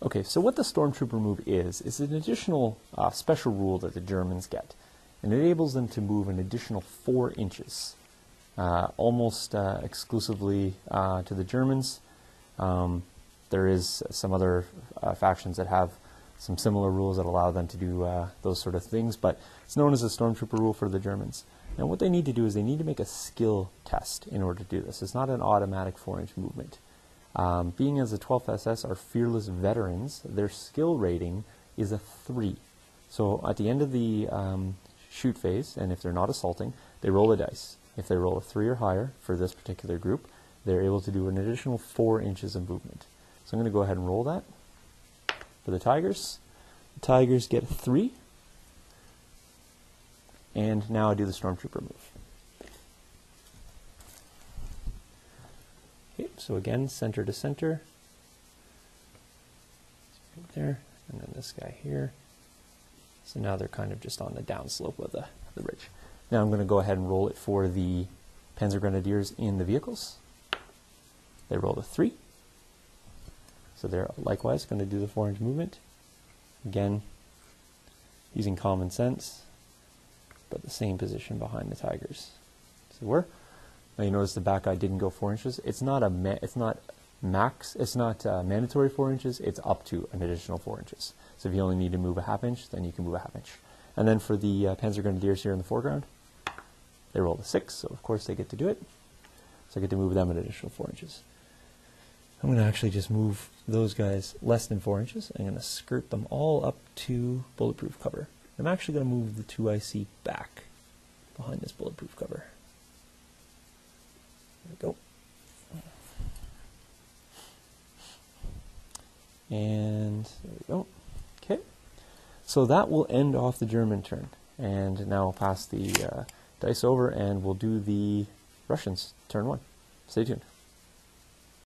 Okay, so what the stormtrooper move is an additional special rule that the Germans get. And it enables them to move an additional 4 inches, almost exclusively to the Germans. There is some other factions that have some similar rules that allow them to do those sort of things, but it's known as a stormtrooper rule for the Germans. Now what they need to do is they need to make a skill test in order to do this. It's not an automatic 4-inch movement. Being as the 12th SS are fearless veterans, their skill rating is a 3. So at the end of the shoot phase, and if they're not assaulting, they roll a dice. If they roll a 3 or higher for this particular group, they're able to do an additional 4 inches of movement. So I'm going to go ahead and roll that. For the Tigers, get a 3. And now I do the Stormtrooper move. Okay, so again, center to center. Right there, and then this guy here. So now they're kind of just on the downslope of the ridge. Now I'm going to go ahead and roll it for the Panzer Grenadiers in the vehicles. They rolled a 3. So they're likewise going to do the 4-inch movement. Again, using common sense, but the same position behind the Tigers. So we're. Now you notice the back guy didn't go 4 inches. It's not mandatory 4 inches. It's up to an additional 4 inches. So if you only need to move a ½ inch, then you can move a ½ inch. And then for the Panzer Grenadiers here in the foreground, they rolled a 6, so of course they get to do it. So I get to move them an additional 4 inches. I'm going to actually just move those guys less than 4 inches. I'm going to skirt them all up to bulletproof cover. I'm actually going to move the 2IC back behind this bulletproof cover. There we go. And there we go. Okay. So that will end off the German turn. And now I'll pass the dice over and we'll do the Russians turn 1. Stay tuned.